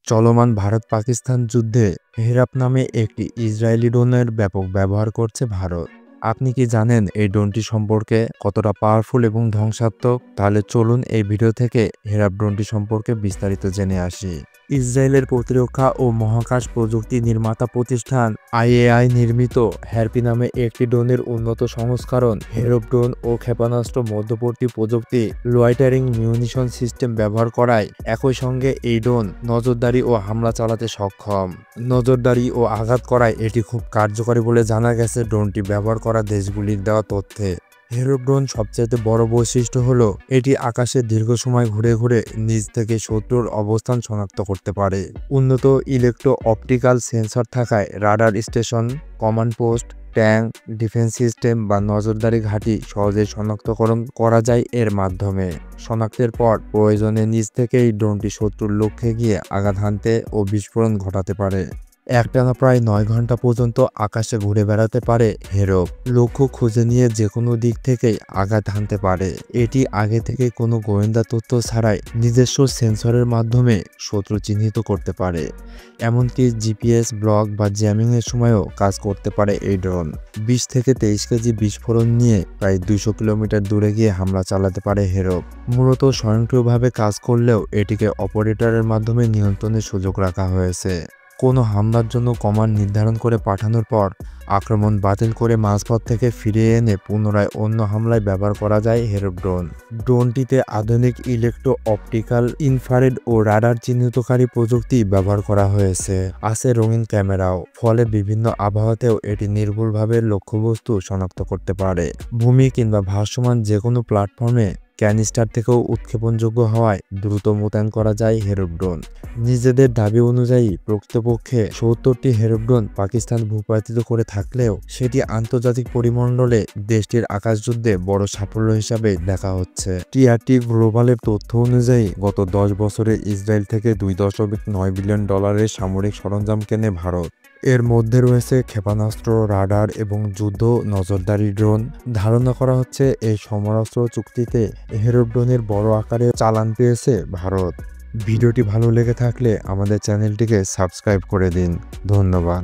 চলমান ভারত-পাকিস্তান যুদ্ধে হেরাপ নামে একটি ইসরায়েলি ড্রোনের ব্যাপক ব্যবহার করছে ভারত। আপনি কি জানেন এই ড্রোনটি সম্পর্কে কতটা পাওয়ারফুল এবং ধ্বংসাত্মক? তাহলে চলুন এই ভিডিও থেকে হেরাপ ড্রোনটি সম্পর্কে বিস্তারিত জেনে আসি। ইসরায়েলের প্রতিরক্ষা ও মহাকাশ প্রযুক্তি নির্মাতা প্রতিষ্ঠান আইএআই নির্মিত হ্যারপি নামে একটি ড্রোনের উন্নত সংস্করণ হেরপ ড্রোন ও ক্ষেপণাস্ত্র মধ্যবর্তী প্রযুক্তি লয়টারিং মিউনিশন সিস্টেম ব্যবহার করায় একই সঙ্গে এই ড্রোন নজরদারি ও হামলা চালাতে সক্ষম। নজরদারি ও আঘাত করায় এটি খুব কার্যকরী বলে জানা গেছে ড্রোনটি ব্যবহার করা দেশগুলির দেওয়া তথ্যে। হেরপ ড্রোন সবচেয়ে বড় বৈশিষ্ট্য হলো এটি আকাশে দীর্ঘ সময় ঘুরে ঘুরে নিচ থেকে শত্রুর অবস্থান শনাক্ত করতে পারে। উন্নত ইলেকট্রো অপটিক্যাল সেন্সর থাকায় radar station, command post, tank, defence system বা নজরদারি ঘাঁটি সহজেই শনাক্তকরণ করা যায় এর মাধ্যমে। শনাক্তের পর প্রয়োজনে নিজ থেকেই ড্রোনটি শত্রুর লক্ষ্যে গিয়ে আঘাত হানতে ও বিস্ফোরণ ঘটাতে পারে। একটানা প্রায় 9 ঘন্টা পর্যন্ত আকাশে ঘুরে বেড়াতে পারে হেরপ। লক্ষ্য খুঁজে নিয়ে যে কোনো দিক থেকেই আঘাত হানতে পারে। এটি আগে থেকে কোনো গোয়েন্দা তথ্য ছাড়াই নিজস্ব সেন্সরের মাধ্যমে শত্রু চিহ্নিত করতে পারে। এমনকি জিপিএস ব্লক বা জ্যামিংয়ের সময়ও কাজ করতে পারে এই ড্রোন। 20 থেকে 23 কেজি বিস্ফোরণ নিয়ে প্রায় 200 কিলোমিটার দূরে গিয়ে হামলা চালাতে পারে হেরপ। মূলত স্বয়ংক্রিয়ভাবে কাজ করলেও এটিকে অপারেটরের মাধ্যমে নিয়ন্ত্রণের সুযোগ রাখা হয়েছে। কোনো হামলার জন্য কমান্ড নির্ধারণ করে পাঠানোর পর আক্রমণ বাতিল করে মাঝপথ থেকে ফিরিয়ে এনে পুনরায় অন্য হামলায় ব্যবহার করা যায় হেরপ ড্রোন। ড্রোনটিতে আধুনিক ইলেকট্রো অপটিক্যাল, ইনফ্রারেড ও রাডার চিহ্নিতকারী প্রযুক্তি ব্যবহার করা হয়েছে। আছে রঙিন ক্যামেরাও, ফলে বিভিন্ন আবহাওয়াতেও এটি নির্ভুলভাবে লক্ষ্যবস্তু শনাক্ত করতে পারে। ভূমি কিংবা ভাসমান যে কোনো প্ল্যাটফর্মে ক্যানিস্টার থেকেও উৎক্ষেপণযোগ্য হওয়ায় দ্রুত মোতায়েন করা যায় হেরপ ড্রোন। নিজেদের দাবি অনুযায়ী প্রকৃতপক্ষে 70টি হেরপ ড্রোন পাকিস্তান ভূপাতিত করে থাকলেও সেটি আন্তর্জাতিক পরিমণ্ডলে দেশটির আকাশযুদ্ধে বড় সাফল্য হিসাবে দেখা হচ্ছে। টিআরটি গ্লোবালের তথ্য অনুযায়ী গত 10 বছরে ইসরায়েল থেকে $2.9 বিলিয়ন সামরিক সরঞ্জাম কেনে ভারত। এর মধ্যে রয়েছে ক্ষেপণাস্ত্র, রাডার এবং যুদ্ধ নজরদারি ড্রোন। ধারণা করা হচ্ছে এই সমরাস্ত্র চুক্তিতে হেরপ ড্রোনের বড় আকারে চালান পেয়েছে ভারত। ভিডিওটি ভালো লেগে থাকলে আমাদের চ্যানেলটিকে সাবস্ক্রাইব করে দিন। ধন্যবাদ।